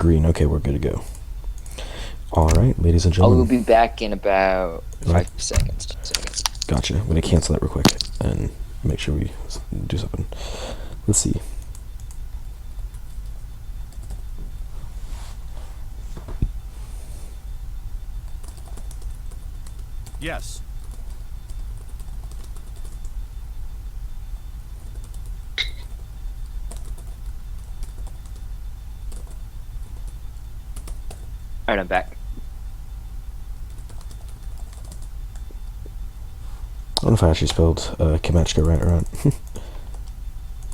Green. Okay, we're good to go. Alright, ladies and I will gentlemen. be back in about Right. 5 seconds. Gotcha. I'm gonna cancel that real quick and make sure we do something. Let's see. Yes. Alright, I'm back. I don't know if I actually spelled Kamachka right or not.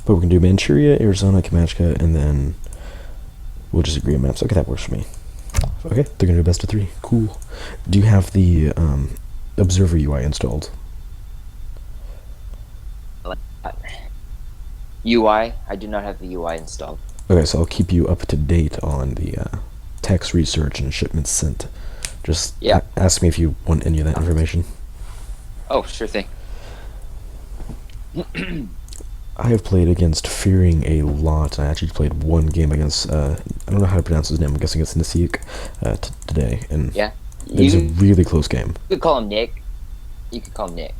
But we're gonna do Manchuria, Arizona, Kamachka, and then we'll just agree on maps. Okay, that works for me. Okay, they're gonna do best of 3. Cool. Do you have the Observer UI installed? UI, I do not have the UI installed. Okay, so I'll keep you up to date on the text research and shipments sent. Just ask me if you want any of that information. Oh, sure thing. I have played against Fearing a lot. I actually played one game against, I don't know how to pronounce his name, I'm guessing it's nysiek today, and Yeah. it was a really close game. You could call him Nick. You could call him Nick.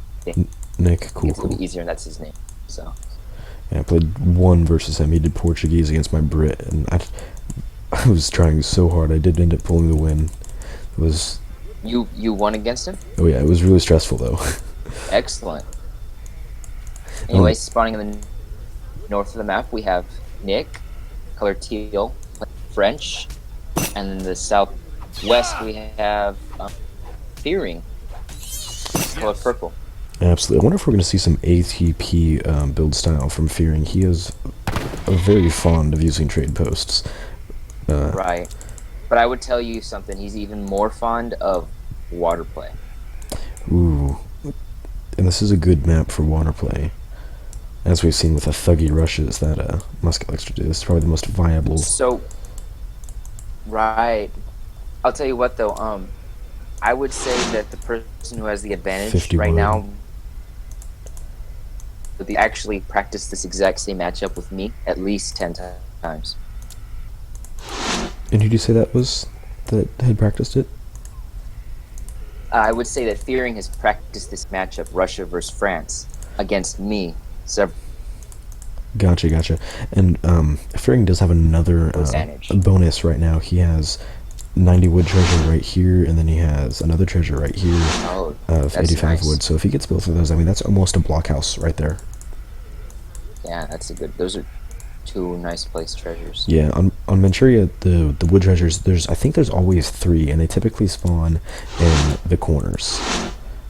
Nick, cool, It's a little cool. bit easier, and that's his name. So. Yeah, I played one versus him. He did Portuguese against my Brit, and I was trying so hard. I did end up pulling the win. It was... You won against him? Oh yeah, it was really stressful though. Excellent. Anyway, spawning in the north of the map, we have Nick, color teal, French, and in the southwest we have Fearing, color purple. Absolutely. I wonder if we're going to see some ATP build style from Fearing. He is very fond of using trade posts. Right. But I would tell you something. He's even more fond of water play. Ooh. And this is a good map for water play. As we've seen with the thuggy rushes that Musket likes to do. This is probably the most viable. So, right. I'll tell you what, though. I would say that the person who has the advantage right now would actually practice this exact same matchup with me at least 10 times. And who did you say that was that had practiced it? I would say that Fearing has practiced this matchup, Russia versus France, against me several. Gotcha. And Fearing does have another bonus right now. He has 90 wood treasure right here, and then he has another treasure right here of 85 nice. wood. So if he gets both of those, I mean, that's almost a blockhouse right there. Yeah, that's a good. Those are two nice place treasures. Yeah, on Manchuria, the wood treasures, I think there's always 3, and they typically spawn in the corners.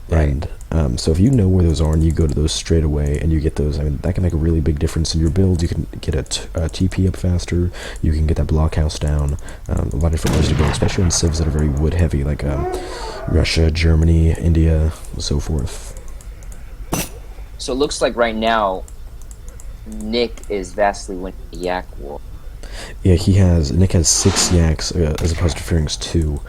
Right. And so if you know where those are and you go to those straight away and you get those, I mean, that can make a really big difference in your build. You can get a TP up faster. You can get that blockhouse down. A lot of different ways to go, especially in civs that are very wood heavy, like Russia, Germany, India, and so forth. So it looks like right now, Nick is vastly winning the Yak War. Yeah, Nick has 6 yaks as opposed to Fearing's 2.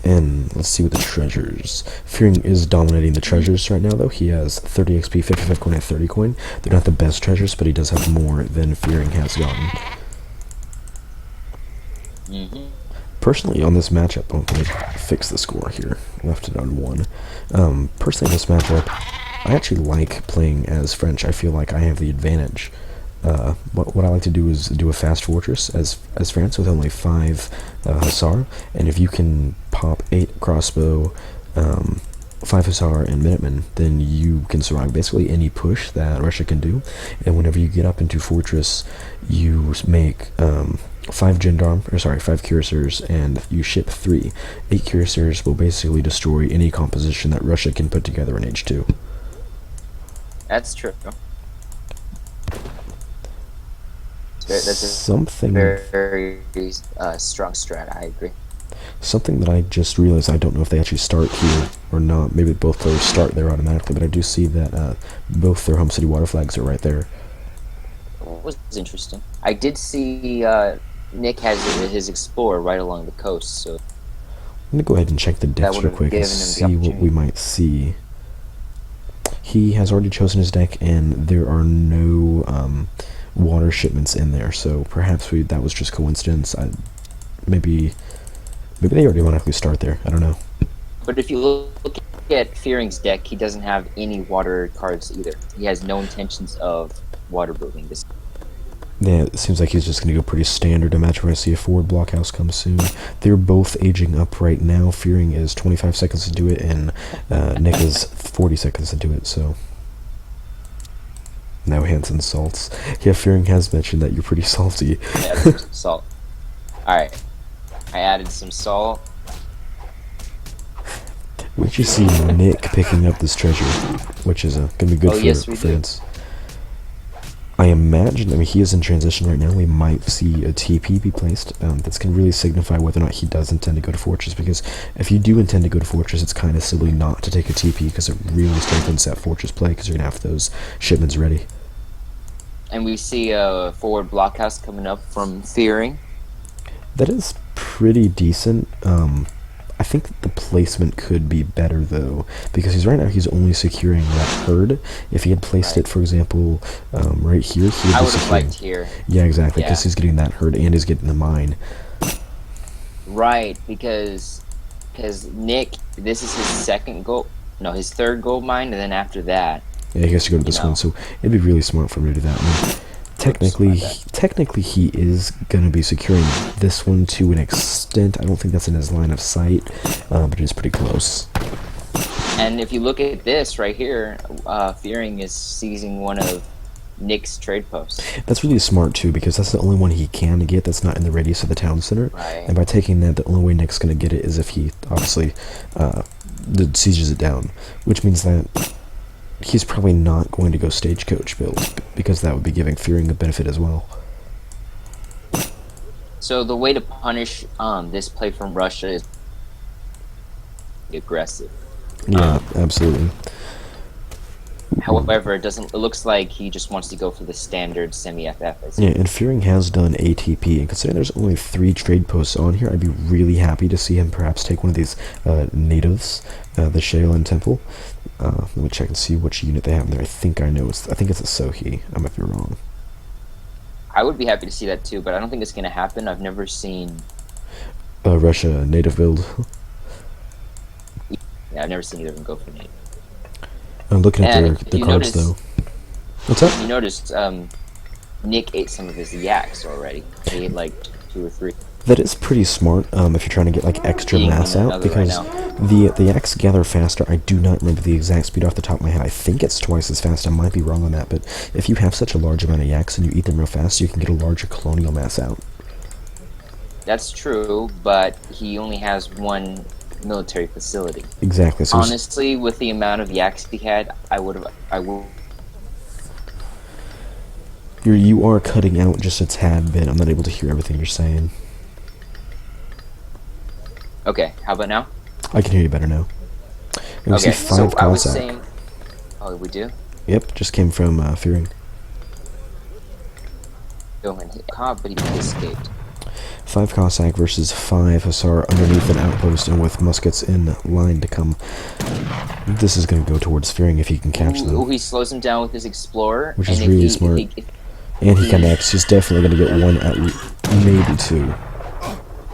And let's see what the treasures. Fearing is dominating the treasures right now, though. He has 30 XP, 55 coin, and 30 coin. They're not the best treasures, but he does have more than Fearing has gotten. Personally, on this matchup, let me fix the score here. Left it on 1. Personally, on this matchup, I actually like playing as French. I feel like I have the advantage. What I like to do is do a fast fortress as France with only 5 hussar, and if you can pop 8 crossbow, 5 hussar, and minutemen, then you can survive basically any push that Russia can do. And whenever you get up into fortress, you make 5 cuirassiers, and you ship 3. 8 cuirassiers will basically destroy any composition that Russia can put together in H2. That's true. That's Something very strong strat. I agree. Something that I just realized, I don't know if they actually start here or not. Maybe both players start there automatically, but I do see that both their home city water flags are right there. It was interesting. I did see Nick has his Explorer right along the coast, so... I'm going to go ahead and check the decks real quick and see what we might see. He has already chosen his deck, and there are no water shipments in there, so perhaps that was just coincidence. maybe they already automatically start there. I don't know. But if you look at Fearing's deck, he doesn't have any water cards either. He has no intentions of water building this. Yeah, it seems like he's just going to go pretty standard. Imagine we're going to see a forward blockhouse come soon. They're both aging up right now. Fearing is 25 seconds to do it, and Nick is 40 seconds to do it, so... No hands and salts. Yeah, Fearing has mentioned that you're pretty salty. Yeah, some salt. Alright. I added some salt. We should see Nick picking up this treasure, which is going to be good for France. I imagine, I mean, he is in transition right now. We might see a TP be placed. That's going to really signify whether or not he does intend to go to Fortress, because if you do intend to go to Fortress, it's kind of silly not to take a TP, because it really strengthens that Fortress play, because you're going to have those shipments ready. And we see a forward blockhouse coming up from Fearing. That is pretty decent. I think the placement could be better, though, because he's only securing that herd. If he had placed it, for example, right here, he would I be would have securing... liked here. Yeah, exactly, because he's getting that herd and he's getting the mine. Right, because Nick, this is his second gold, no, his third gold mine, and then after that... Yeah, he has to go to this one, so it'd be really smart for him to do that one. Technically, he is going to be securing this one to an extent. I don't think that's in his line of sight, but it's pretty close. And if you look at this right here, Fearing is seizing one of Nick's trade posts. That's really smart, too, because that's the only one he can get that's not in the radius of the town center. Right. And by taking that, the only way Nick's going to get it is if he, obviously, sieges it down, which means that he's probably not going to go stagecoach build, because that would be giving Fearing a benefit as well. So the way to punish this play from Russia is aggressive. Yeah, absolutely. However, it looks like he just wants to go for the standard semi-FF. Yeah, and Fearing has done ATP, and considering there's only 3 trade posts on here, I'd be really happy to see him perhaps take one of these natives, the Shaolin Temple. Let me check and see which unit they have in there. I think I know. I think it's a Sohi. I might be wrong. I would be happy to see that too, but I don't think it's going to happen. I've never seen... Russia native build. Yeah, I've never seen either of them go for native. I'm looking at their cards, though. What's up? You noticed Nick ate some of his yaks already. He ate like 2 or 3. That is pretty smart if you're trying to get like extra mass out, because the yaks gather faster. I do not remember the exact speed off the top of my head. I think it's twice as fast. I might be wrong on that, but if you have such a large amount of yaks and you eat them real fast, you can get a larger colonial mass out. That's true, but he only has 1 military facility. Exactly. So honestly, with the amount of yaks he had, I would. You are cutting out just a tad bit. I'm not able to hear everything you're saying. Okay, how about now? I can hear you better now. And we see 5 so Cossack. I was saying... Oh, we do? Yep, just came from Fearing. Go and hit Cobb, but he escaped. 5 Cossack versus 5 Hussar underneath an outpost and with muskets in line to come. This is going to go towards Fearing if he can catch them. He slows him down with his Explorer. Which is really smart. And he connects. He's definitely going to get 1 at maybe 2.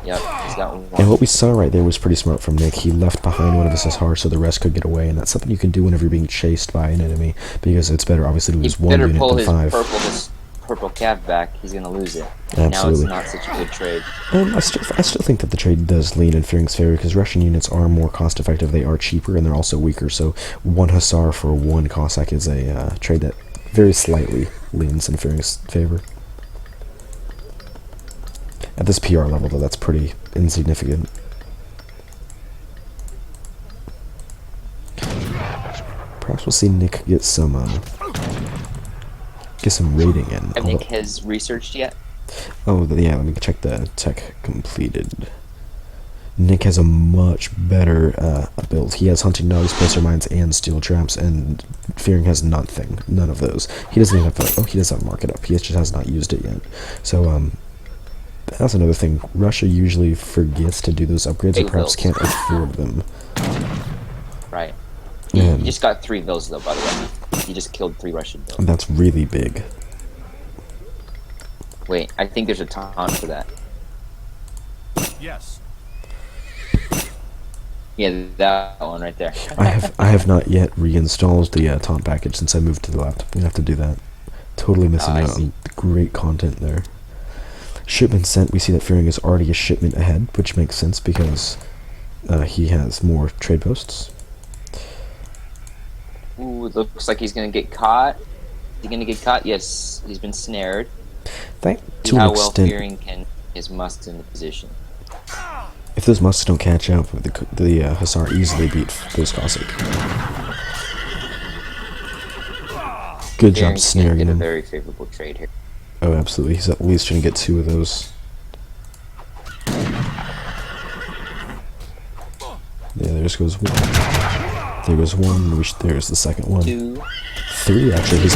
Yep, he's got 1. And what we saw right there was pretty smart from Nick. He left behind one of his Hussars so the rest could get away, and that's something you can do whenever you're being chased by an enemy, because it's better obviously to lose 1 unit than 5. He better pull his purple cav back. He's going to lose it. Absolutely. Now it's not such a good trade. I still think that the trade does lean in Fearing's favor, because Russian units are more cost effective, they are cheaper, and they're also weaker, so 1 Hussar for 1 Cossack is a trade that very slightly leans in Fearing's favor. At this PR level, though, that's pretty insignificant. Perhaps we'll see Nick get some raiding in. Have Nick has researched yet? Oh, yeah, let me check the tech completed. Nick has a much better build. He has hunting dogs, placer mines, and steel traps, and Fearing has nothing. None of those. He doesn't even have he does have mark it up. He just has not used it yet. So, that's another thing. Russia usually forgets to do those upgrades, or perhaps can't afford them. Right. He just got 3 vills, though, by the way. He just killed 3 Russian vills. That's really big. Wait, I think there's a taunt for that. Yes. Yeah, that one right there. I have not yet reinstalled the taunt package since I moved to the laptop. I'm gonna have to do that. Totally missing I out see. on great content there. Shipment sent. We see that Fearing is already a shipment ahead, which makes sense because he has more trade posts. Ooh, it looks like he's gonna get caught. Is he gonna get caught? Yes, he's been snared. That, See to an how well extent, Fearing can his must in the position. if those musts don't catch up, the Hussar easily beat those Cossack. Good job Fearing snaring get a him. very favorable trade here. Oh, absolutely. He's at least going to get 2 of those. Yeah, there just goes 1. There goes 1. There's the second one. 2. 3, actually.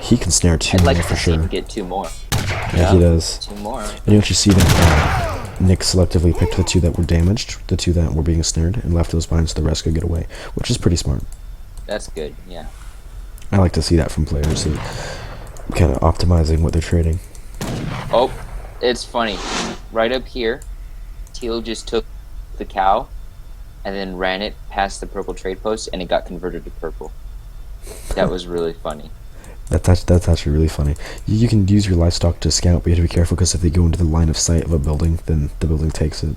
He can snare 2 I'd more like for to see him sure. get 2 more. Yeah, he does. 2 more. And you actually see that Nick selectively picked the 2 that were damaged, the 2 that were being snared, and left those behind so the rest could get away, which is pretty smart. That's good, yeah. I like to see that from players, kind of optimizing what they're trading. Oh, it's funny. Right up here, Teal just took the cow and then ran it past the purple trade post, and it got converted to purple. That was really funny. That's actually really funny. You can use your livestock to scout, but you have to be careful because if they go into the line of sight of a building, then the building takes it.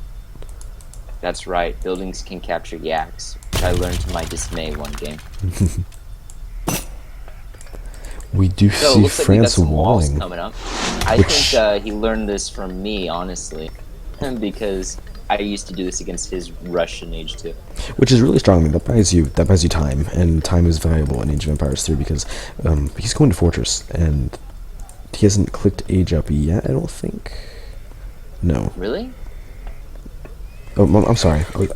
That's right. Buildings can capture yaks, which I learned to my dismay one game. We do So it see looks like we got France some walls walling. coming up. I Which- think he learned this from me, honestly, because I used to do this against his Russian Age 2. Which is really strong. I mean, that buys you time, and time is valuable in Age of Empires 3 because he's going to Fortress, and he hasn't clicked Age up yet, I don't think. No. Really? Oh, I'm sorry. I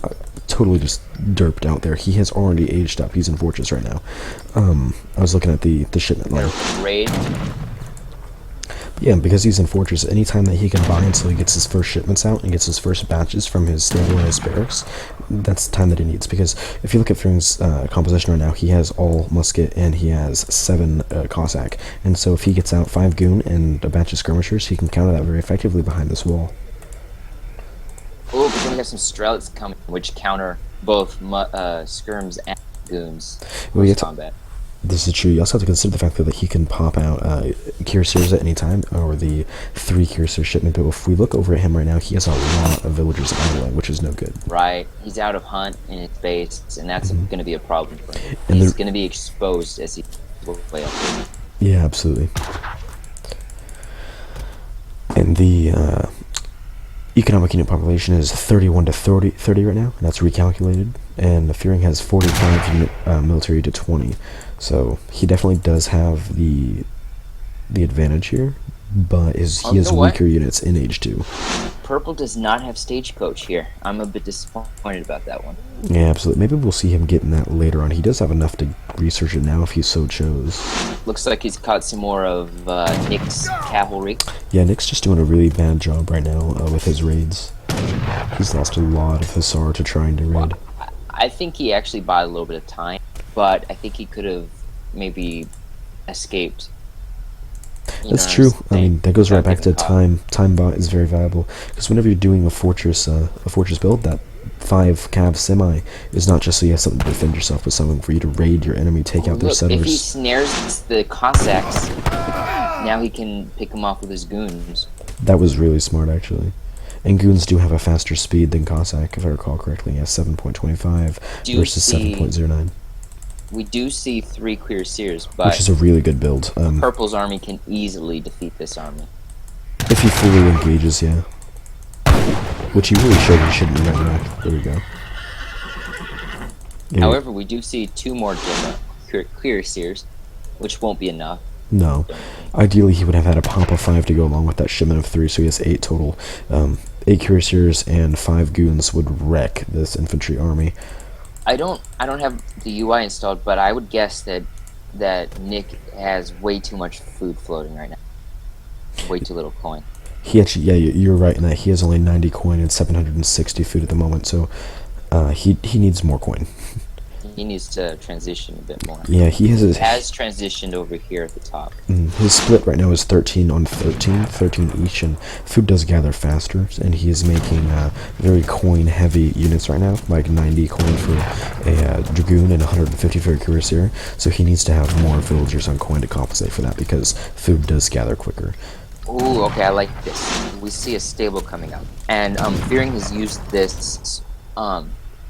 totally just derped out there. He has already aged up. He's in Fortress right now. I was looking at the shipment line. Raid? Yeah, because he's in Fortress, anytime that he can buy until he gets his first shipments out and gets his first batches from his stabilized barracks, that's the time that he needs. Because if you look at Fearing's composition right now, he has all musket and he has 7 Cossack. And so if he gets out 5 goon and a batch of skirmishers, he can counter that very effectively behind this wall. Oh, but then we have some Strelets coming, which counter both skirms and goons. Well, you have to- Combat. This is true. You also have to consider the fact that he can pop out cuirassiers at any time, or the 3 cuirassier shipment. But if we look over at him right now, he has a lot of villagers idling, which is no good. Right. He's out of hunt in his base, and that's going to be a problem for him. And He's the- going to be exposed as he way up there. Yeah, absolutely. And the economic unit population is 31 to 30 right now, and that's recalculated. And the Fearing has 45 unit military to 20, so he definitely does have the advantage here. But he has know what? weaker units in Age 2. Purple does not have Stagecoach here. I'm a bit disappointed about that one. Yeah, absolutely. Maybe we'll see him getting that later on. He does have enough to research it now if he so chose. Looks like he's caught some more of Nick's cavalry. Yeah, Nick's just doing a really bad job right now with his raids. He's lost a lot of Hussar to trying to raid. I think he actually bought a little bit of time, but I think he could have maybe escaped. You That's know what true. I'm I mean, saying? that goes right Without back to getting caught. time. Time bot is very valuable because whenever you're doing a fortress build, that 5 cav semi is not just so you have something to defend yourself, but something for you to raid your enemy, take out their Look, if he settlers. snares the Cossacks, now he can pick them off with his goons. That was really smart, actually. And goons do have a faster speed than Cossack, if I recall correctly. He has 7.25 Do you versus see- 7.09, We do see 3 Cuirassiers, but which is a really good build. Purple's army can easily defeat this army. If he fully engages, yeah. Which he really showed he shouldn't right now. There we go. Yeah, However, we do see 2 more Cuirassiers, which won't be enough. no. Ideally, he would have had a pop of 5 to go along with that shipment of 3, so he has 8 total. 8 cuirassiers and 5 goons would wreck this infantry army. I don't have the UI installed, but I would guess that Nick has way too much food floating right now. Way too little coin. He actually, yeah, you're right in that he has only 90 coin and 760 food at the moment, so he needs more coin. He needs to transition a bit more. Yeah, he has He has transitioned over here at the top. his split right now is 13 on 13, 13 each, and food does gather faster, and he is making very coin-heavy units right now, like 90 coin for a Dragoon and 150 for a Cuirassier, so he needs to have more villagers on coin to compensate for that, because food does gather quicker. Ooh, okay, I like this. We see a stable coming up. And Fearing has used this,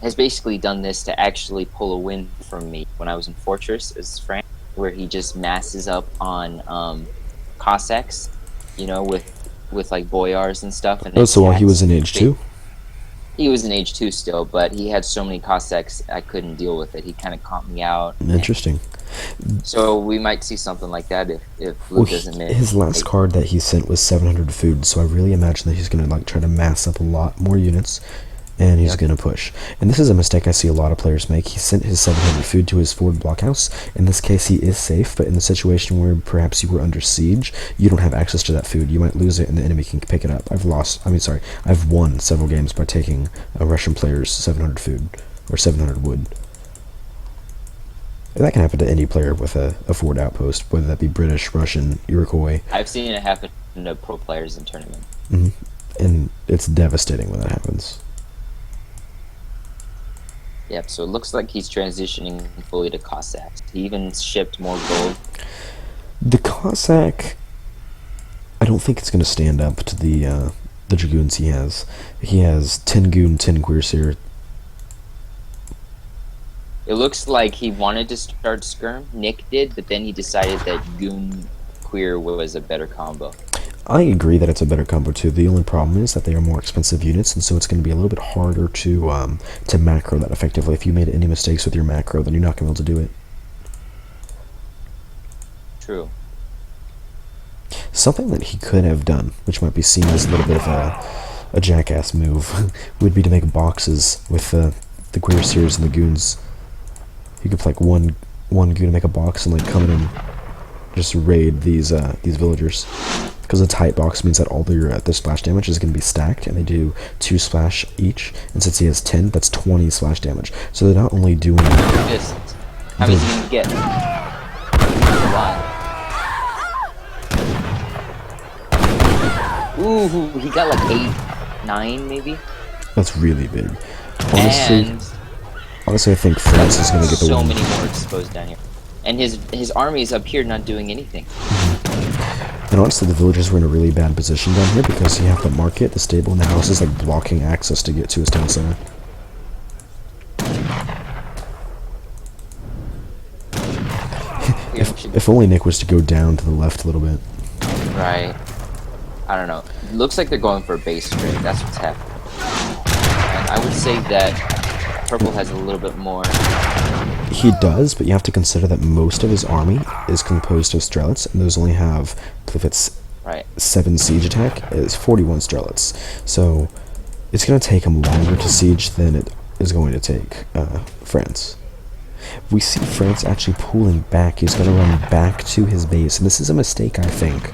has basically done this to actually pull a win from me when I was in Fortress as Frank, where he just masses up on Cossacks, you know, with like boyars and stuff. And Oh, so while he was in Age 2? He was in Age 2 still, but he had so many Cossacks, I couldn't deal with it. He kind of caught me out. Interesting. So we might see something like that if Luke doesn't make his last card that he sent was 700 food, so I really imagine that he's going to like try to mass up a lot more units, and he's going to push. And this is a mistake I see a lot of players make. He sent his 700 food to his forward blockhouse. In this case, he is safe, but in the situation where perhaps you were under siege, you don't have access to that food. You might lose it, and the enemy can pick it up. I've won several games by taking a Russian player's 700 food, or 700 wood. And that can happen to any player with a forward outpost, whether that be British, Russian, Iroquois. I've seen it happen to pro players in tournament. And it's devastating when that happens. Yep, so it looks like he's transitioning fully to Cossacks. He even shipped more gold. The Cossack, I don't think it's going to stand up to the Dragoons he has. He has 10 Goon, 10 Cuirassier. It looks like he wanted to start Skirm. Nick did, but then he decided that Goon Queer was a better combo. I agree that it's a better combo too. The only problem is that they are more expensive units, and so it's going to be a little bit harder to macro that effectively. If you made any mistakes with your macro, then you're not going to be able to do it. True. Something that he could have done, which might be seen as a little bit of a jackass move, would be to make boxes with the Cuirassiers and the Goons. You could play like one Goon to make a box and like come in and just raid these villagers. Because a tight box means that all their splash damage is going to be stacked, and they do 2 splash each. And since he has 10, that's 20 splash damage. So they're not only doing. How does he even get? Ooh, he got like 8, 9 maybe. That's really big. Honestly, I think France is going to get the win. So many more exposed down here, and his army is up here not doing anything. And honestly, the villagers were in a really bad position down here because you have the market, the stable, and the house is like blocking access to get to his town center. If only Nick was to go down to the left a little bit. Right. I don't know. It looks like they're going for a base trade. That's what's happening. And I would say that Purple has a little bit more. He does, but you have to consider that most of his army is composed of Strelets, and those only have, if it's 7 siege attack, it's 41 Strelets. So it's going to take him longer to siege than it is going to take France. We see France actually pulling back. He's going to run back to his base, and this is a mistake, I think.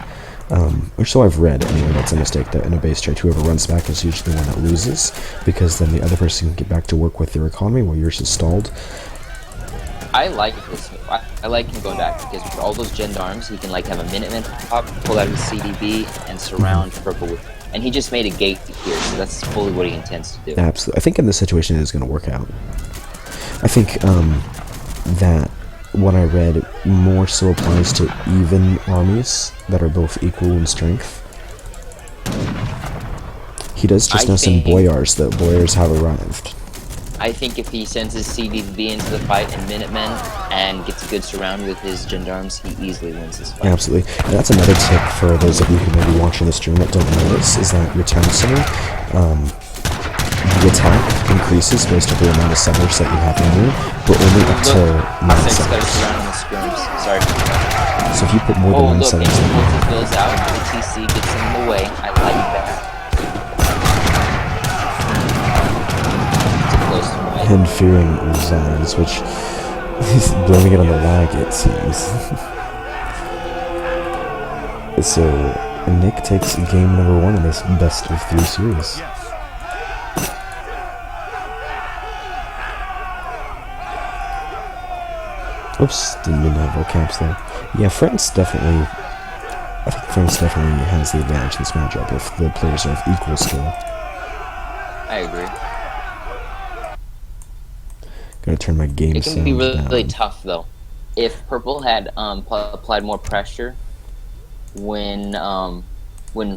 Or so I've read, anyway. That's a mistake, that in a base trade, whoever runs back is usually the one that loses, because then the other person can get back to work with their economy while yours is stalled. I like this move. I like him going back, because with all those gendarmes, he can like have a Minuteman pop, pull out his CDB, and surround Purple with. And he just made a gate here, so that's fully what he intends to do. Absolutely. I think in this situation it is going to work out. I think that what I read more so applies to even armies that are both equal in strength. He does just know some boyars, that boyars have arrived. I think if he sends his CDB into the fight and Minutemen and gets a good surround with his gendarmes, he easily wins this fight. Absolutely. And that's another tip for those of you who may be watching the stream that don't know this, is that your town center, the attack increases based on the amount of settlers that you have in there, but only up to 9 settlers. Sorry. So if you put more than 9 settlers in there. He goes out, the TC gets in the way. I like that. And Fearing resigns, which he's blaming it on the lag, it seems. So Nick takes game number 1 in this best of 3 series. Oops, didn't mean to have all caps there. Yeah, France definitely... I think France definitely has the advantage in this matchup if the players are of equal skill. I agree. Gotta turn my game It can be sound really down. tough though. If Purple had applied more pressure when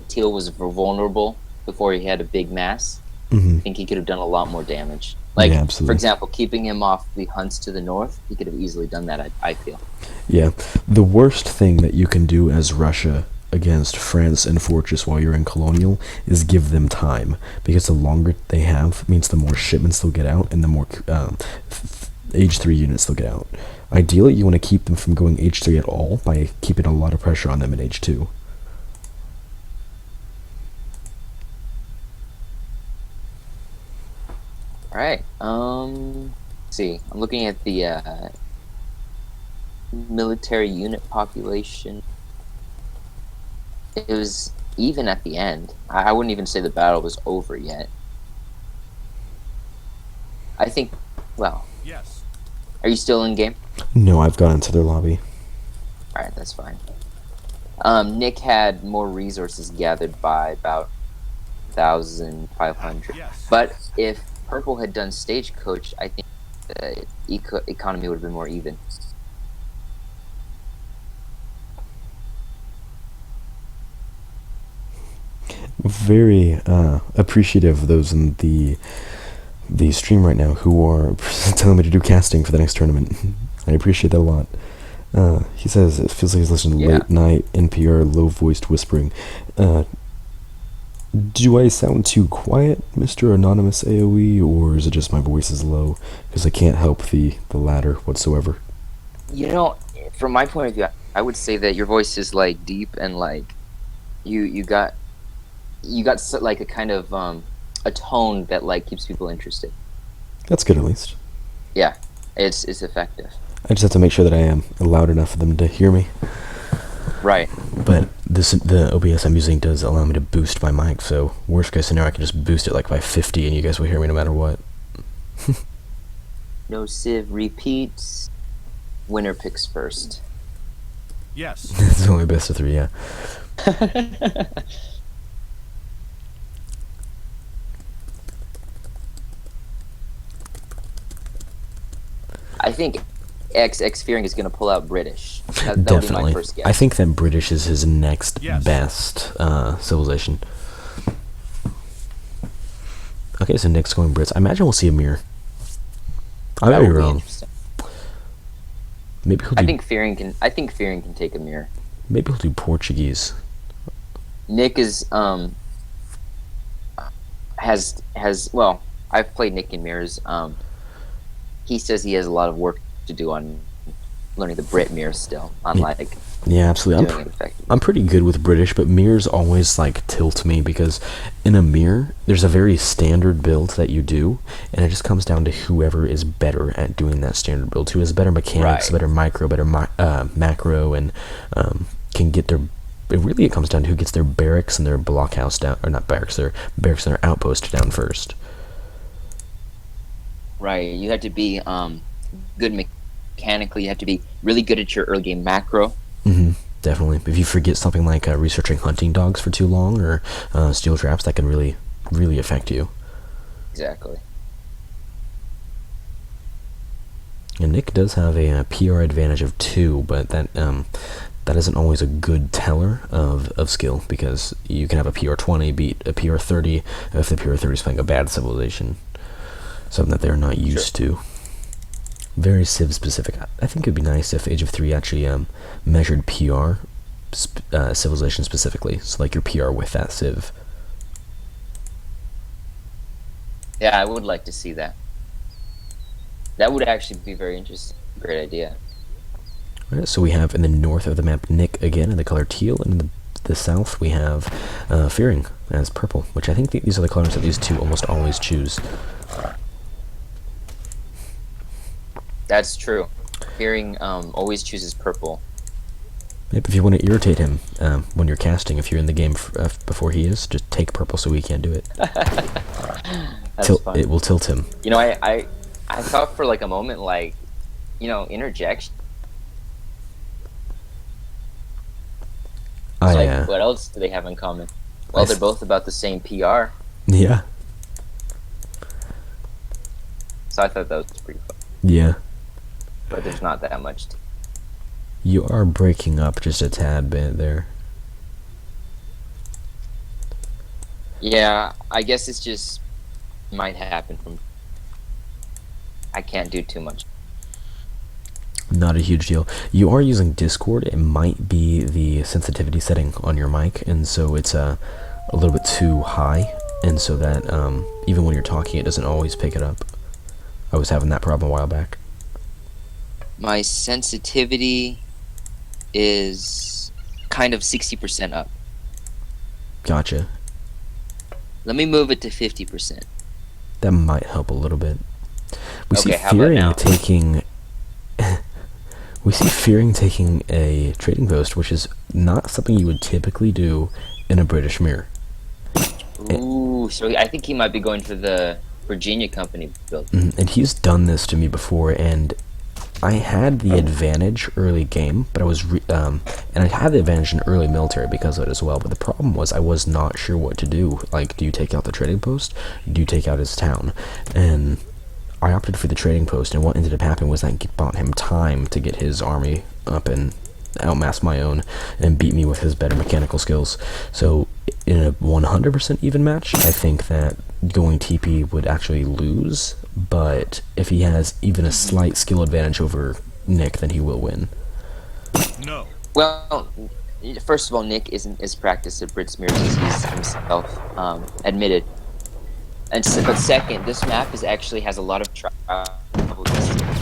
Teal was vulnerable before he had a big mass, I think he could have done a lot more damage. Like, Yeah, for absolutely. example, keeping him off the hunts to the north, he could have easily done that, I feel. Yeah, the worst thing that you can do as Russia against France and Fortress while you're in Colonial is give them time, because the longer they have means the more shipments they'll get out and the more Age 3 units they'll get out. Ideally, you want to keep them from going Age 3 at all by keeping a lot of pressure on them in Age 2. All right. Let's see. I'm looking at the military unit population. It was even at the end. I wouldn't even say the battle was over yet. I think. Well. Yes. Are you still in game? No, I've gone into their lobby. All right, that's fine. Nick had more resources gathered by about 1,500. Yes. But if Purple had done Stagecoach, I think the economy would have been more even. Very appreciative of those in the stream right now who are telling me to do casting for the next tournament. I appreciate that a lot. He says it feels like he's listening to late night NPR low-voiced whispering. Do I sound too quiet, Mr. Anonymous AOE, or is it just my voice is low? Because I can't help the latter whatsoever. You know, from my point of view, I would say that your voice is like deep and like you got like a kind of a tone that like keeps people interested. That's good at least. Yeah, it's effective. I just have to make sure that I am loud enough for them to hear me. Right. But the OBS I'm using does allow me to boost my mic, so worst case scenario I can just boost it like by 50 and you guys will hear me no matter what. No Civ repeats. Winner picks first. Yes. It's only best of 3, yeah. I think XxFearing is going to pull out British. That would be Definitely. my first guess. I think that British is his next Yes. best civilization. Okay, so Nick's going Brits. I imagine we'll see a mirror. I might that be would be wrong. interesting. Maybe he'll do. I think Fearing can take a mirror. Maybe he'll do Portuguese. Nick is has well, I've played Nick in mirrors. He says he has a lot of work to do on learning the Brit mirror still, on like Yeah, absolutely. doing it effectively. I'm pretty good with British, but mirrors always like tilt me because in a mirror there's a very standard build that you do, and it just comes down to whoever is better at doing that standard build, who has better mechanics, Right. better micro, better macro, and can get their. It comes down to who gets their barracks and their blockhouse down, or not barracks, their barracks and their outpost down first. Right. You have to be good mechanically. You have to be really good at your early game macro. Definitely. If you forget something like researching hunting dogs for too long or steel traps, that can really, really affect you. Exactly. And Nick does have a PR advantage of 2, but that isn't always a good teller of skill, because you can have a PR 20 beat a PR 30 if the PR 30 is playing a bad civilization, something that they're not used to. Very Civ specific. I think it'd be nice if Age of 3 actually measured PR civilization specifically, so like your PR with that Civ. Yeah, I would like to see that. That would actually be very interesting. Great idea. Alright, so we have in the north of the map Nick again in the color teal, and in the south we have Fearing as purple, which I think these are the colors that these two almost always choose. That's true. Fearing always chooses purple. Yep, if you want to irritate him when you're casting, if you're in the game before he is, just take purple so he can't do it. That's fun. It will tilt him. You know, I thought for like a moment, like, you know, interjection Oh, It's like, yeah. what else do they have in common? Well, I they're s- both about the same PR. Yeah. So I thought that was pretty fun. Yeah. But there's not that much. You are breaking up just a tad bit there. Yeah, I guess it's just might happen from. I can't do too much. Not a huge deal. You are using Discord. It might be the sensitivity setting on your mic, and so it's a little bit too high, and so that even when you're talking, it doesn't always pick it up. I was having that problem a while back. My sensitivity is kind of 60% up. Gotcha. Let me move it to 50%. That might help a little bit. We see Okay, how about now? We see Fearing taking a trading post, which is not something you would typically do in a British mirror. Ooh, so I think he might be going for the Virginia company build. And he's done this to me before, and I had the advantage early game, but I was and I had the advantage in early military because of it as well. But the problem was I was not sure what to do. Like, do you take out the trading post? Do you take out his town? And I opted for the trading post, and what ended up happening was I bought him time to get his army up and outmass my own and beat me with his better mechanical skills. So in a 100% even match, I think that going TP would actually lose, but if he has even a slight skill advantage over Nick, then he will win. No. Well, first of all, Nick isn't as practiced at Brits mirrors as he's himself admitted. And but second, this map actually has a lot of travel distance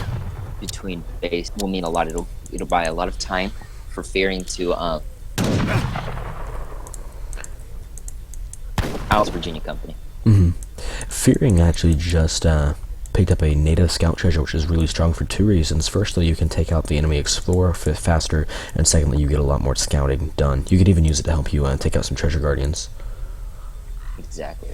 between base. Will mean a lot. It'll buy a lot of time for Fearing to out Virginia company. Fearing actually just picked up a native scout treasure, which is really strong for two reasons. Firstly, you can take out the enemy explorer faster, and secondly, you get a lot more scouting done. You could even use it to help you take out some treasure guardians. Exactly.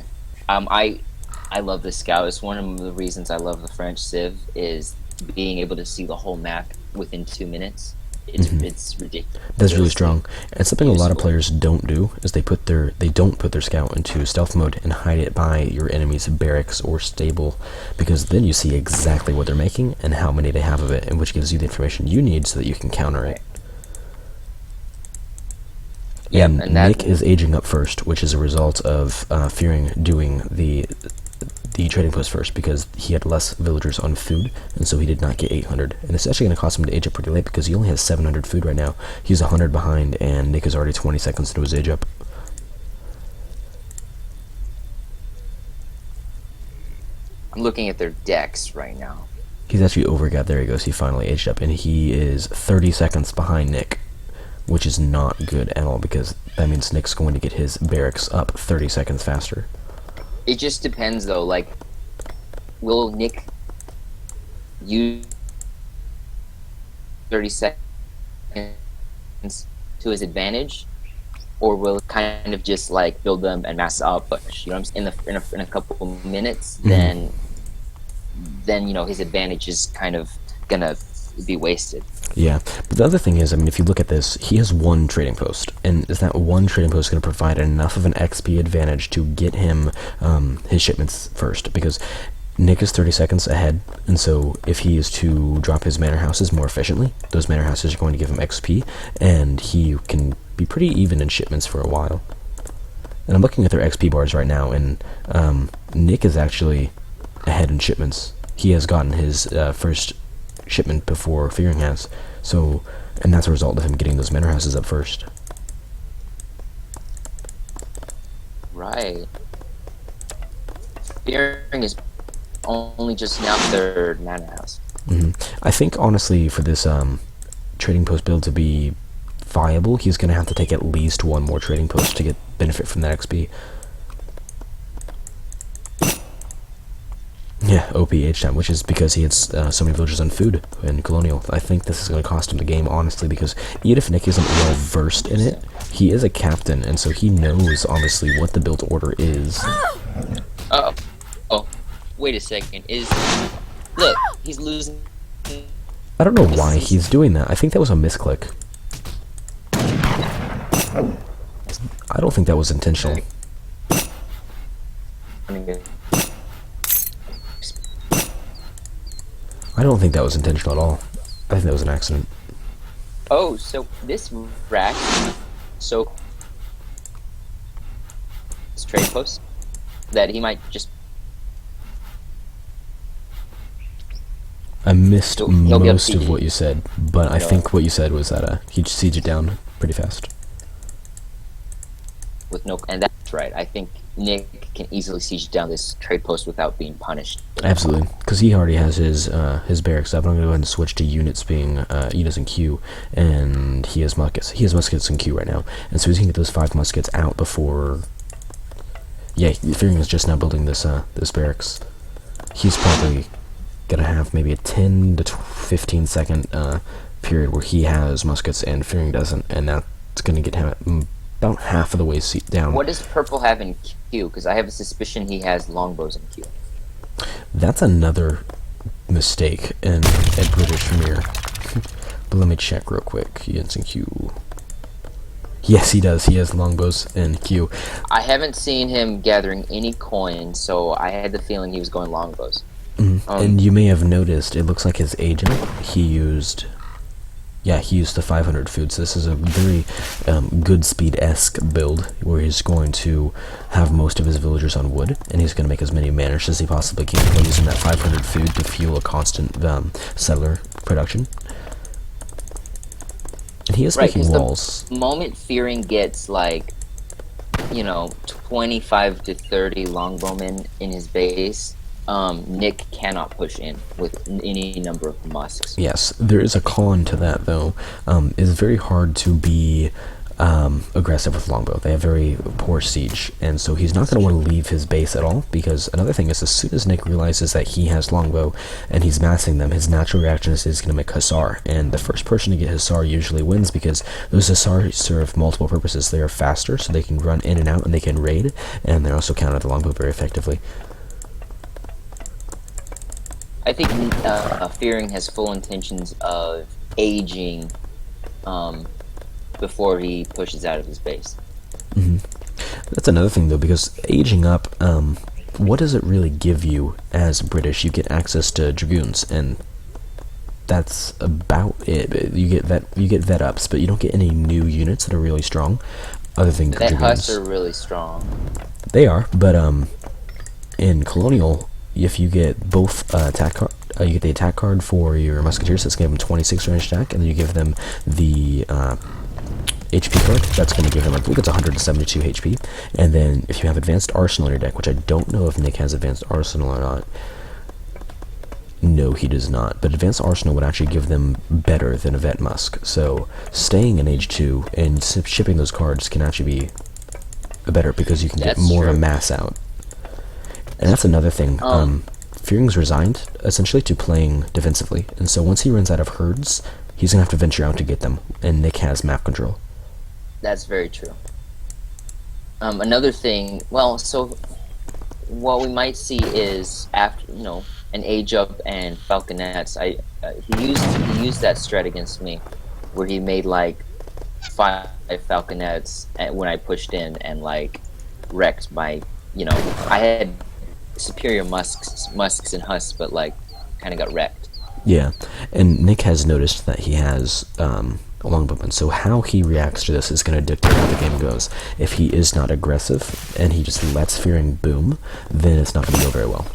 I love the scout. It's one of the reasons I love the French Civ is being able to see the whole map within 2 minutes. It's ridiculous. That's really strong. And something a lot of useful. players don't do is they don't put their scout into stealth mode and hide it by your enemy's barracks or stable, because then you see exactly what they're making and how many they have of it, and which gives you the information you need so that you can counter it. Yep, and and that- Nick is aging up first, which is a result of Fearing doing the trading post first, because he had less villagers on food, and so he did not get 800. And it's actually going to cost him to age up pretty late, because he only has 700 food right now. He's 100 behind, and Nick is already 20 seconds into his age up. I'm looking at their decks right now. He's actually there he goes, he finally aged up, and he is 30 seconds behind Nick, which is not good at all, because that means Nick's going to get his barracks up 30 seconds faster. It just depends, though. Like, will Nick use 30 seconds to his advantage, or will it kind of just like build them and mass out push? You know what I'm saying? In a couple of minutes, then you know his advantage is kind of gonna be wasted. Yeah, but the other thing is, I mean, if you look at this, he has one trading post, and is that one trading post going to provide enough of an XP advantage to get him his shipments first? Because Nick is 30 seconds ahead, and so if he is to drop his manor houses more efficiently, those manor houses are going to give him XP, and he can be pretty even in shipments for a while. And I'm looking at their XP bars right now, and Nick is actually ahead in shipments. He has gotten his first shipment before Fearing has, so, and that's a result of him getting those manor houses up first. Right. Fearing is only just now their manor house. I think honestly for this trading post build to be viable, he's going to have to take at least one more trading post to get benefit from that XP. Yeah, OPH time, which is because he had so many villagers on food in Colonial. I think this is going to cost him the game, honestly, because even if Nick isn't well versed in it, he is a captain, and so he knows, obviously, what the build order is. Oh, wait a second. Look, he's losing. I don't know why he's doing that. I think that was a misclick. I don't think that was intentional. I don't think that was intentional at all. I think that was an accident. Oh, so this rack, so it's trade post that he might just. I missed He'll be able to most of siege what you said, but I think what you said was that he'd siege it down pretty fast. with no, and that's right. I think Nick can easily siege down this trade post without being punished. Absolutely, because he already has his barracks up. I'm gonna go ahead and switch to units being units in Q, and he has muskets. He has muskets in Q right now, and so he's gonna get those 5 muskets out before. Yeah, Fearing is just now building this this barracks. He's probably gonna have maybe a 10 to 15 second period where he has muskets and Fearing doesn't, and that's gonna get him about half of the way down. What does Purple have in Q? Because I have a suspicion he has longbows in Q. That's another mistake in at British Premier. But let me check real quick. He is in Q. Yes, he does. He has longbows in Q. I haven't seen him gathering any coins, so I had the feeling he was going longbows. And you may have noticed, it looks like his agent, he used the 500 food. So this is a very good speed-esque build where he's going to have most of his villagers on wood, and he's going to make as many manors as he possibly can while using that 500 food to fuel a constant settler production. And he is making walls. The moment Fearing gets, like, 25 to 30 longbowmen in his base, Nick cannot push in with any number of musks. Yes, there is a con to that, though. It's very hard to be aggressive with longbow. They have very poor siege, and so he's not going to want to leave his base at all, because another thing is, as soon as Nick realizes that he has longbow and he's massing them, his natural reaction is he's going to make hussar, and the first person to get hussar usually wins, because those hussar serve multiple purposes. They are faster, so they can run in and out, and they can raid, and they also counter the longbow very effectively. I think Fearing has full intentions of aging before he pushes out of his base. That's another thing, though, because aging up, what does it really give you as British? You get access to dragoons, and that's about it. You get vet ups, but you don't get any new units that are really strong, other than That dragoons. Huss are really strong. They are, but in Colonial, if you get both attack card, you get the attack card for your musketeers. That's going to give them 26 range attack, and then you give them the HP card. That's going to give them, I believe it's 172 HP. And then if you have advanced arsenal in your deck, which I don't know if Nick has advanced arsenal or not. No, he does not. But advanced arsenal would actually give them better than a vet musk. So staying in age 2 and shipping those cards can actually be better, because you can get more of a mass out. And that's another thing. Fearing's resigned, essentially, to playing defensively. And so once he runs out of herds, he's going to have to venture out to get them. And Nick has map control. That's very true. Another thing, so what we might see is, after, an age up and falconets, he used that strat against me, where he made, 5 falconets when I pushed in and, wrecked my, I had superior musks and husks, but kind of got wrecked. Yeah, and Nick has noticed that he has a longbowman, so how he reacts to this is going to dictate how the game goes. If he is not aggressive and he just lets Fearing boom, then it's not going to go very well.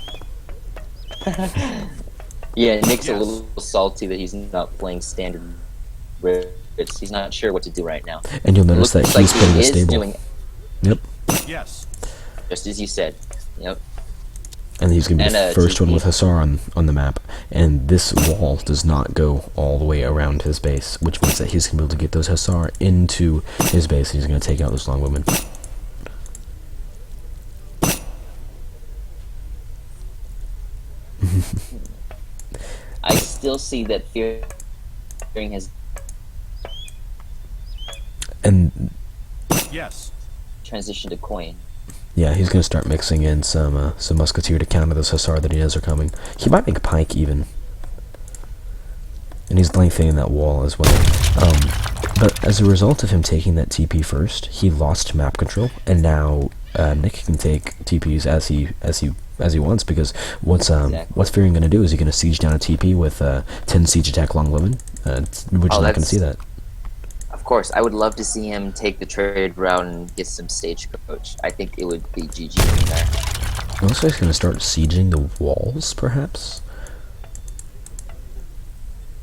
Yeah, Nick's a little salty that he's not playing standard rifts. He's not sure what to do right now. And you'll notice that he's putting a stable. Yep. Yes. Just as you said. Yep. And he's going to be the first one with hussar on the map. And this wall does not go all the way around his base, which means that he's going to be able to get those hussar into his base, and he's going to take out those longbowmen. I still see that Fearing has Yes. transitioned to coin. Yeah, he's going to start mixing in some musketeer to counter those hussar that he knows are coming. He might make pike even. And he's lengthening that wall as well. But as a result of him taking that TP first, he lost map control, and now Nick can take TPs as he wants. Because what's Fearing going to do? Is he going to siege down a TP with 10 siege attack Longbowmen? We're just not going to see that. Of course, I would love to see him take the trade route and get some stagecoach. I think it would be GG from there. Also, he's going to start sieging the walls, perhaps.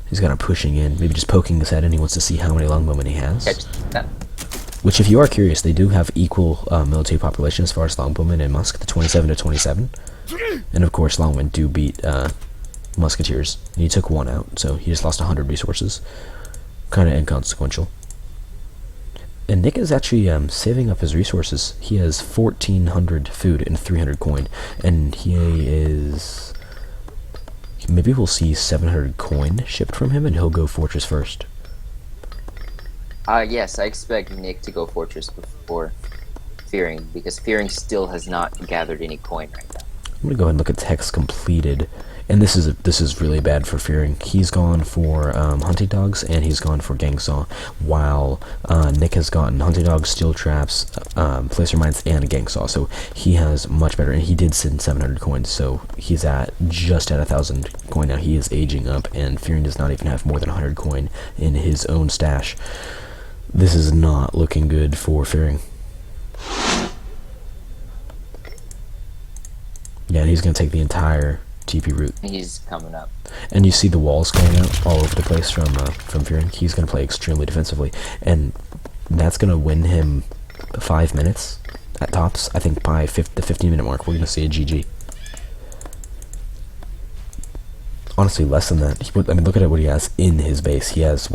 He's kind of pushing in, maybe just poking his head in. He wants to see how many Longbowmen he has. Catch that. Which, if you are curious, they do have equal military population as far as Longbowmen and Musk, the 27 to 27. And of course, Longbowmen do beat Musketeers. And he took one out, so he just lost 100 resources. Kind of inconsequential. And Nick is actually saving up his resources. He has 1,400 food and 300 coin, and he is... Maybe we'll see 700 coin shipped from him, and he'll go Fortress first. Yes, I expect Nick to go Fortress before Fearing, because Fearing still has not gathered any coin right now. I'm gonna go ahead and look at text completed, and this is really bad for Fearing. He's gone for hunting dogs, and he's gone for gang saw, while Nick has gotten hunting dogs, steel traps, placer mines, and a gang saw. So he has much better, and he did send 700 coins, so he's just at 1,000 coin now. He is aging up, and Fearing does not even have more than 100 coin in his own stash. This is not looking good for Fearing. Yeah, and he's going to take the entire TP route. He's coming up. And you see the walls going out all over the place from Fearing. He's going to play extremely defensively. And that's going to win him 5 minutes at tops. I think by the 15-minute mark, we're going to see a GG. Honestly, less than that. I mean, look at what he has in his base. He has,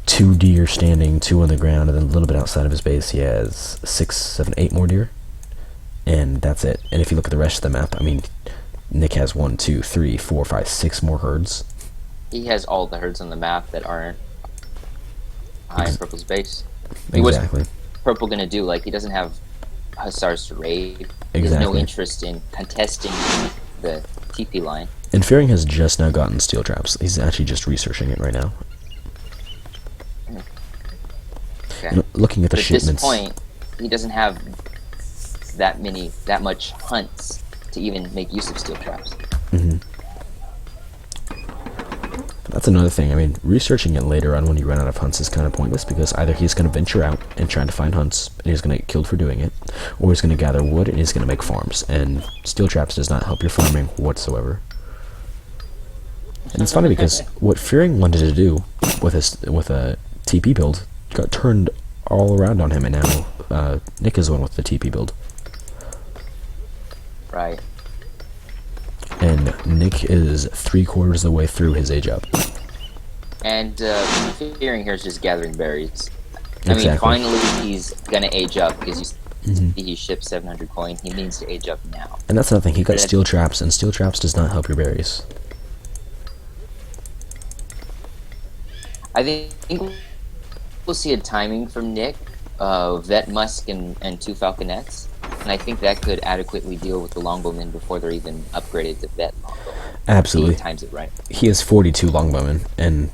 2 deer standing, 2 on the ground, and then a little bit outside of his base, he has 6, 7, 8 more deer. And that's it. And if you look at the rest of the map, I mean, Nick has 1, 2, 3, 4, 5, 6 more herds. He has all the herds on the map that aren't high in Purple's base. Exactly. What's Purple gonna do? Like, he doesn't have Hussars to raid. He has Exactly. no interest in contesting the TP line. And Fearing has just now gotten steel traps. He's actually just researching it right now. Okay. Looking at the But at shipments. this point, he doesn't have that much hunts to even make use of steel traps. That's another thing. I mean, researching it later on when you run out of hunts is kind of pointless, because either he's going to venture out and try to find hunts, and he's going to get killed for doing it, or he's going to gather wood and he's going to make farms. And steel traps does not help your farming whatsoever. And it's funny because what Fearing wanted to do with a TP build got turned all around on him, and now Nick is the one with the TP build. Right. And Nick is 3/4 of the way through his age up. And Fearing here is just gathering berries. Exactly. I mean, finally he's gonna age up, because he shipped 700 coin. He needs to age up now. And that's another thing. He got steel traps, and steel traps does not help your berries. I think we'll see a timing from Nick, Vet Musk and 2 Falconets, and I think that could adequately deal with the Longbowmen before they're even upgraded to Vet Longbowmen. Absolutely. He times it right. He has 42 longbowmen and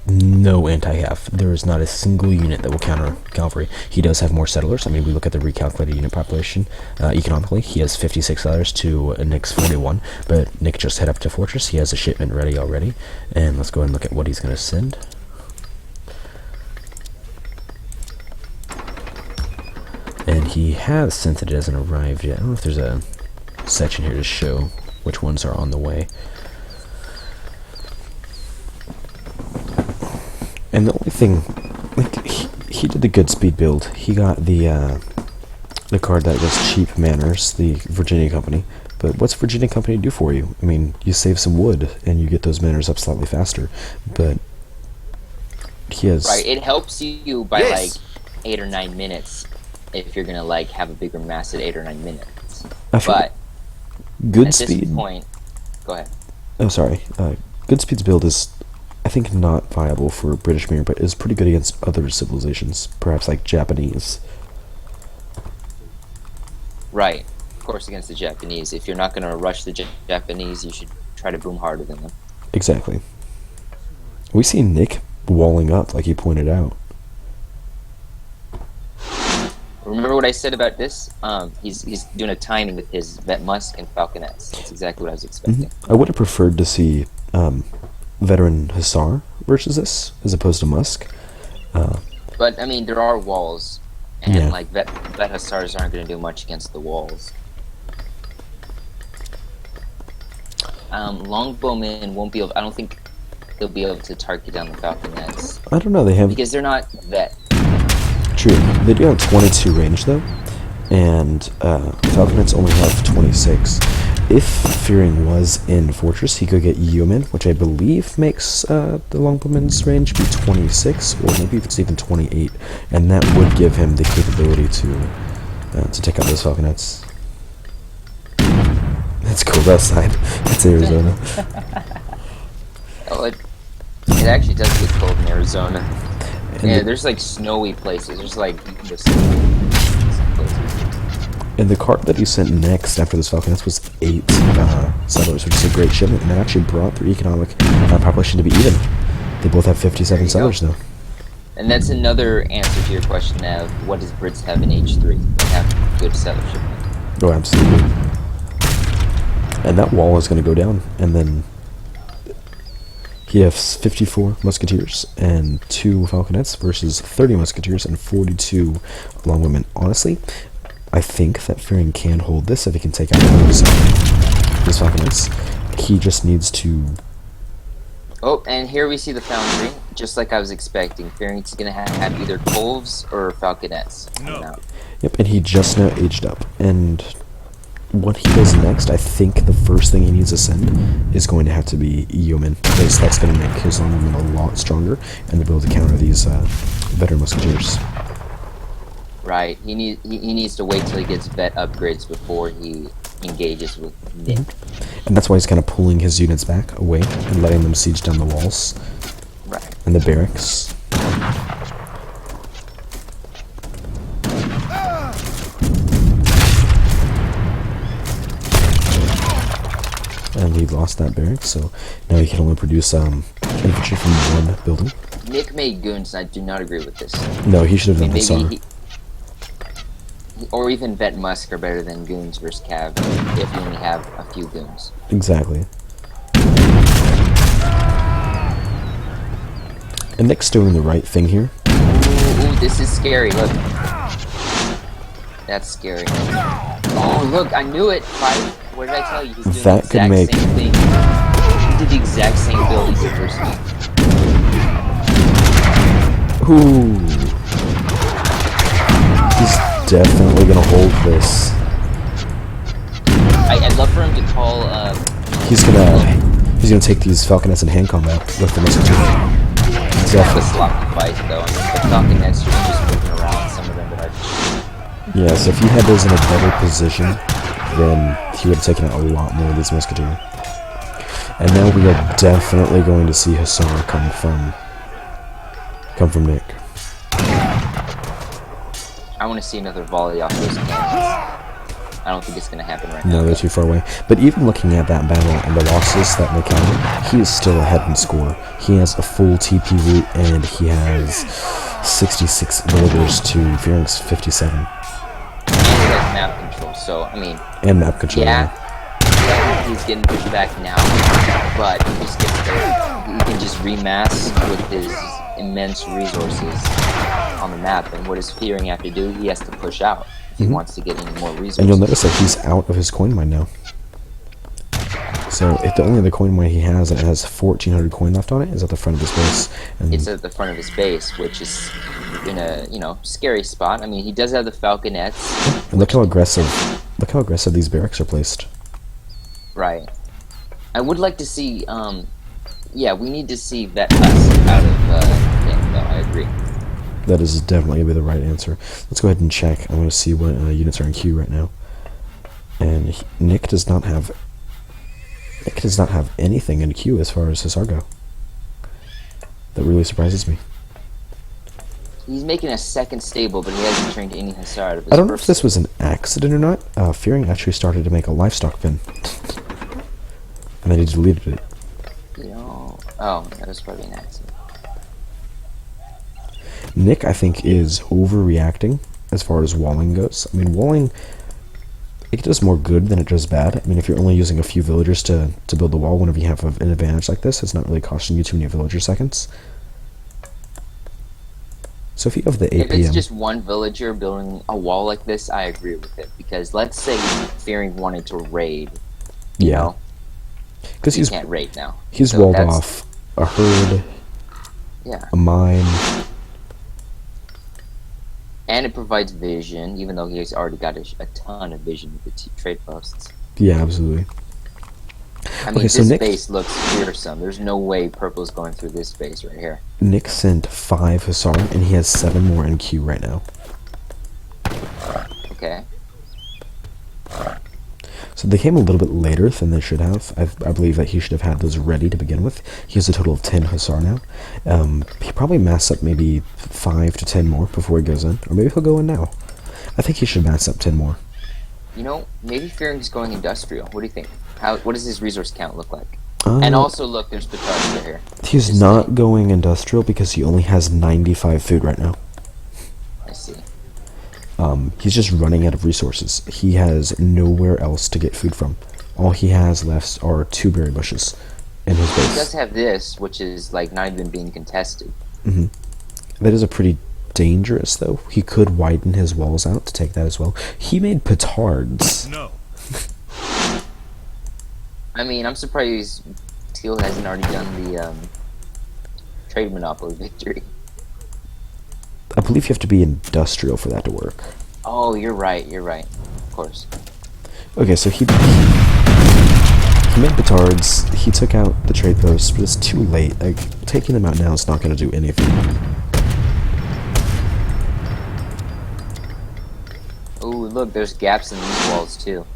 no anti-half. There is not a single unit that will counter cavalry. He does have more settlers. I mean, we look at the recalculated unit population economically. He has 56 settlers to Nick's 41, but Nick just head up to Fortress. He has a shipment ready already, and let's go ahead and look at what he's going to send. And he has sent it. It hasn't arrived yet. I don't know if there's a section here to show which ones are on the way. And the only thing, like, he did the good speed build. He got the card that was cheap manners, the Virginia Company. But what's Virginia Company do for you? I mean, you save some wood and you get those manners up slightly faster. But he has... Right, it helps you by like 8 or 9 minutes if you're gonna like have a bigger mass at 8 or 9 minutes. But good at speed. this point, go ahead. Oh, sorry. Good speed's build is, I think, not viable for British Mirror, but is pretty good against other civilizations, perhaps like Japanese. Right, of course, against the Japanese. If you're not gonna rush the Japanese, you should try to boom harder than them. Exactly. We see Nick walling up, like he pointed out. Remember what I said about this? He's doing a timing with his Vet Musk and Falconets. That's exactly what I was expecting. I would have preferred to see veteran Hussar versus this, as opposed to Musk. But I mean, there are walls, and Yeah. like vet Hussars aren't going to do much against the walls. Longbowmen won't be able. I don't think they'll be able to target down the Falconets I don't know, they have... because they're not vet. True. They do have 22 range, though, and Falconets only have 26. If Fearing was in Fortress, he could get Yeoman, which I believe makes the Longbowman's range be 26, or maybe it's even 28, and that would give him the capability to take out those Falconets. It's cold outside. It's Arizona. Oh, it actually does get cold in Arizona. And Yeah, the- there's like snowy places. There's like this. And the card that he sent next after those Falconets was 8 settlers, which is a great shipment, and that actually brought their economic population to be even. They both have 57 settlers now. And that's another answer to your question of what does Brits have in H3? They have good settlership. Oh, absolutely. And that wall is going to go down, and then he has 54 musketeers and 2 falconets versus 30 musketeers and 42 longwomen. Honestly, I think that Fearing can hold this if he can take out those falconets. He just needs to... Oh, and here we see the foundry, just like I was expecting. Fearing's going to have either Colves or Falconets coming out. Yep, and he just now aged up. And what he does next, I think the first thing he needs to send is going to have to be Yeoman, because that's going to make his longwomen a lot stronger, and they'll be able to counter these veteran musketeers. Right. He needs to wait till he gets vet upgrades before he engages with Nick. And that's why he's kind of pulling his units back away and letting them siege down the walls Right. and the barracks. And he lost that barracks, so now he can only produce infantry from one building. Nick made goons, and I do not agree with this. No, he should have I done mean, Hussar. maybe or even Vet Musk are better than goons versus Cav if you only have a few goons. Exactly. And Nick's doing the right thing here. Ooh, this is scary. Look. That's scary. Oh, look, I knew it. What did I tell you? He's doing That the could exact make- same thing. He did the exact same build he did first week. Ooh. He's definitely gonna hold this. I'd love for him to call. He's gonna take these falconets in hand combat with the musketeer. The Definitely. sloppy fight, though. I mean, the Falconets are just moving around. Some of them that are. Yeah, so if he had those in a better position, then he would have taken out a lot more of these musketeer. And now we are definitely going to see Hussar come from Nick. I want to see another volley off those cannons. I don't think it's going to happen right now. No, they're too far away. But even looking at that battle and the losses that Nick had, he is still ahead in score. He has a full TP route, and he has 66 villagers to Fearing's 57. And he has map control, so, I mean, And map control. yeah, he's getting pushed back now, but he just gets there. He can just remass with his immense resources on the map. And what does Fearing have to do? He has to push out if he wants to get any more resources. And you'll notice that he's out of his coin mine now. So if the only other coin mine he has, and it has 1,400 coin left on it, is at the front of his base. And It's at the front of his base, which is in a scary spot. I mean, he does have the Falconets. and look how aggressive these barracks are placed. Right. I would like to see. Yeah, we need to see Vet Us out of thing, though. I agree. That is definitely going to be the right answer. Let's go ahead and check. I want to see what units are in queue right now. And Nick does not have anything in queue as far as Hussar go. That really surprises me. He's making a second stable, but he hasn't trained any Hussar out of his I don't know if first this was an accident or not. Fearing actually started to make a livestock bin. And then he deleted it. Oh, that was probably an accident. Nick, I think, is overreacting as far as walling goes. I mean, walling, it does more good than it does bad. I mean, if you're only using a few villagers to build the wall whenever you have an advantage like this, it's not really costing you too many villager seconds. So if you have the 8 If p.m. it's just one villager building a wall like this, I agree with it. Because let's say Fearing wanted to raid. You know? Because he can't raid now. He's So walled off a herd, a mine. And it provides vision, even though he's already got a ton of vision with the trade posts. Yeah, absolutely. I mean, this base looks fearsome. There's no way Purple's going through this base right here. Nick sent 5 Hussar, and he has 7 more in queue right now. Okay. So they came a little bit later than they should have. I believe that he should have had those ready to begin with. He has a total of 10 Hussar now. He probably mass up maybe 5 to 10 more before he goes in. Or maybe he'll go in now. I think he should mass up 10 more. You know, maybe Fearing's going industrial. What do you think? What does his resource count look like? And also, look, there's Batards right here. He's not going industrial because he only has 95 food right now. I see. He's just running out of resources. He has nowhere else to get food from. All he has left are 2 berry bushes in his base. He does have this, which is like not even being contested. That is a pretty dangerous, though. He could widen his walls out to take that as well. He made petards. No. I mean, I'm surprised Teal hasn't already done the trade monopoly victory. I believe you have to be industrial for that to work. Oh, you're right. Of course. Okay, so he made petards. He took out the trade posts, but it's too late. Like, taking them out now is not going to do anything. Ooh, look, there's gaps in these walls too.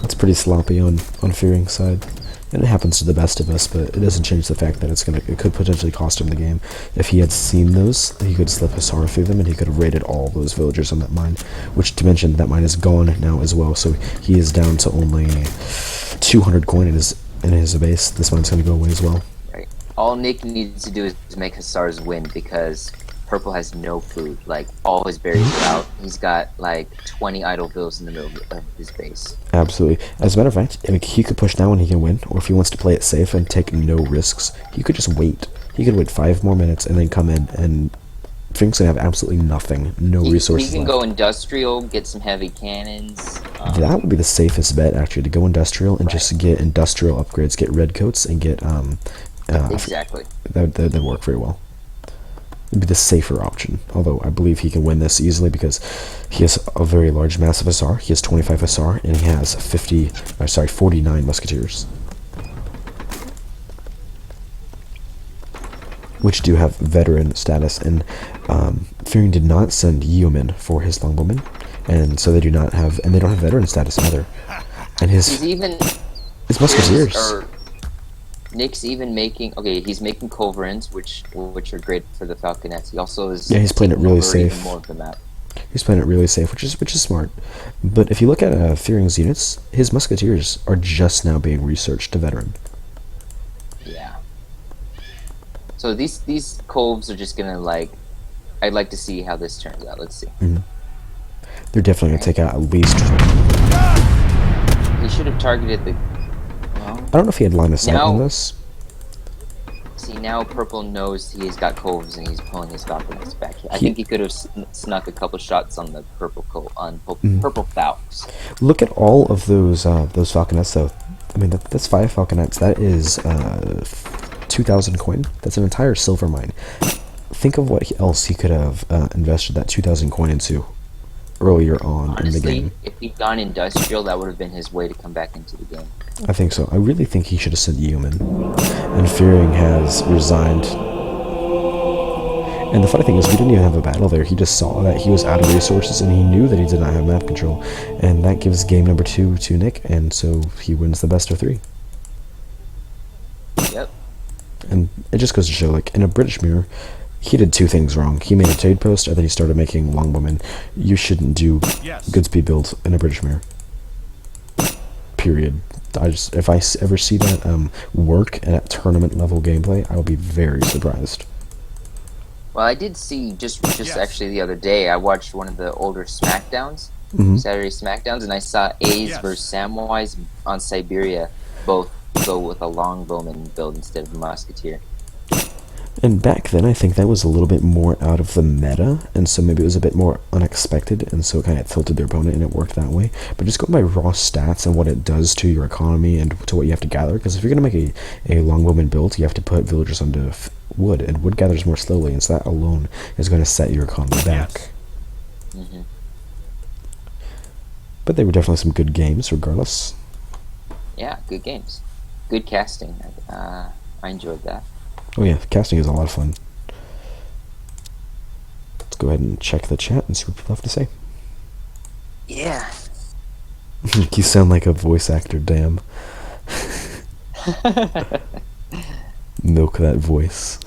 It's pretty sloppy on Fearing's side. And it happens to the best of us, but it doesn't change the fact that it could potentially cost him the game. If he had seen those, he could slip Hussar through them, and he could have raided all those villagers on that mine. Which, to mention, that mine is gone now as well, so he is down to only 200 coin in his base. This mine's going to go away as well. Right. All Nick needs to do is make Hussars win, because Purple has no food. Like, all his berries are out. He's got, like, 20 idle bills in the middle of his base. Absolutely. As a matter of fact, I mean, he could push now and he can win, or if he wants to play it safe and take no risks, he could just wait. He could wait 5 more minutes and then come in, and Fearing's gonna have absolutely nothing, no resources He can left. go industrial, get some heavy cannons. That would be the safest bet, actually, to go industrial and just get industrial upgrades, get red coats, and get, exactly. That'd work very well. It'd be the safer option, although I believe he can win this easily because he has a very large massive Hussar. He has 25 Hussar, and he has 49 Musketeers, which do have veteran status. And Fearing did not send yeomen for his longbowmen, and so they don't have veteran status either. And his Musketeers. Nick's even making he's making culverins, which are great for the falconets. He also is he's playing it really safe. Even more of the map. He's playing it really safe, which is smart. But if you look at Fearing's units, his Musketeers are just now being researched to veteran. Yeah. So these coves are just gonna I'd like to see how this turns out. Let's see. They're definitely gonna take out at least. He should have targeted the. I don't know if he had line of sight on this. See, now Purple knows he's got coves and he's pulling his falconets back. I think he could have snuck a couple shots on the purple purple falcons. Look at all of those falconets, though. I mean, that's 5 falconets. That is 2,000 coin. That's an entire silver mine. Think of what else he could have invested that 2,000 coin into earlier on in the game. If he'd gone industrial, that would have been his way to come back into the game. I think so. I really think he should have sent Yeoman. And Fearing has resigned. And the funny thing is, we didn't even have a battle there. He just saw that he was out of resources, and he knew that he did not have map control. And that gives game number 2 to Nick, and so he wins the best of 3. Yep. And it just goes to show, like, in a British mirror, he did 2 things wrong. He made a trade post, and then he started making longbowmen. You shouldn't do good speed build in a British mirror. Period. If I ever see that work at tournament level gameplay, I will be very surprised. Well, I did see just Yes. actually the other day. I watched one of the older Smackdowns, Mhm. Saturday Smackdowns, and I saw A's Yes. versus Samwise on Siberia both go with a longbowman build instead of a musketeer. And back then, I think that was a little bit more out of the meta, and so maybe it was a bit more unexpected, and so it kind of tilted their opponent, and it worked that way. But just going by raw stats and what it does to your economy and to what you have to gather, because if you're going to make a longbowman build, you have to put villagers onto wood, and wood gathers more slowly, and so that alone is going to set your economy back. Yes. Hmm. But they were definitely some good games, regardless. Yeah, good games, good casting. I enjoyed that. Oh yeah, casting is a lot of fun. Let's go ahead and check the chat and see what people have to say. Yeah. You sound like a voice actor, damn. Milk that voice.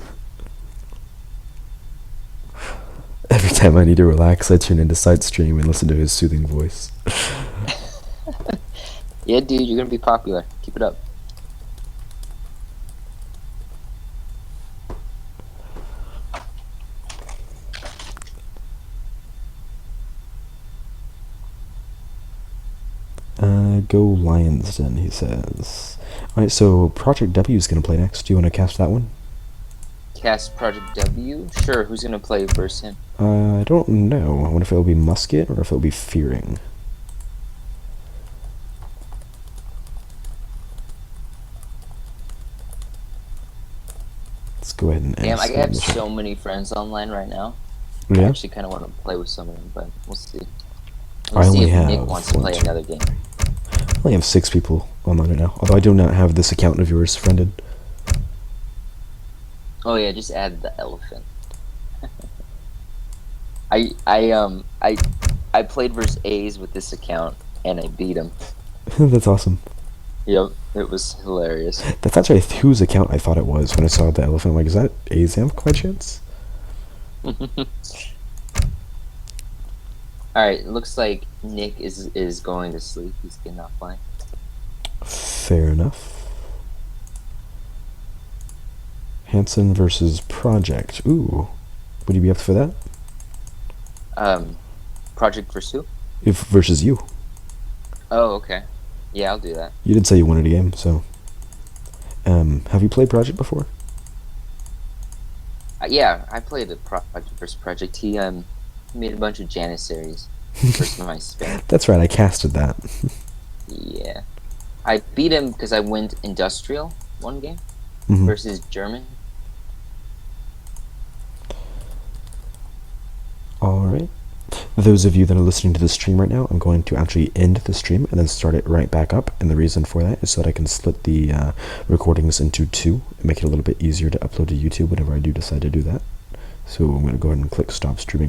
Every time I need to relax, I tune into Sidestream and listen to his soothing voice. Yeah, dude, you're gonna be popular. Keep it up. Go Lions Den, he says. Alright, so Project W is going to play next. Do you want to cast that one? Cast Project W? Sure, who's gonna play versus him? I don't know. I wonder if it'll be Musket or if it'll be Fearing. Let's go ahead and Damn, I ask have him. so many friends online right now. I Yeah? actually kind of want to play with some of them, but we'll see. I Let's see only if have Nick wants to play one, another game. I only have 6 people online right now, although I do not have this account of yours friended. Oh yeah, just add the elephant. I played versus A's with this account and I beat him. That's awesome. Yep, it was hilarious. That's actually whose account I thought it was when I saw the elephant. Like, is that Azam by chance? Alright, it looks like Nick is going to sleep. He's getting offline. Fair enough. Hanson versus Project. Ooh. Would you be up for that? Project Pursue? If versus you. Oh, okay. Yeah, I'll do that. You did say you wanted a game, so. Have you played Project before? Yeah, I played the Project vs. Project. He made a bunch of Janissaries versus my spam. That's right, I casted that. Yeah. I beat him because I went Industrial one game Mhm. versus German. Alright. Those of you that are listening to the stream right now, I'm going to actually end the stream and then start it right back up. And the reason for that is so that I can split the recordings into 2 and make it a little bit easier to upload to YouTube whenever I do decide to do that. So I'm going to go ahead and click stop streaming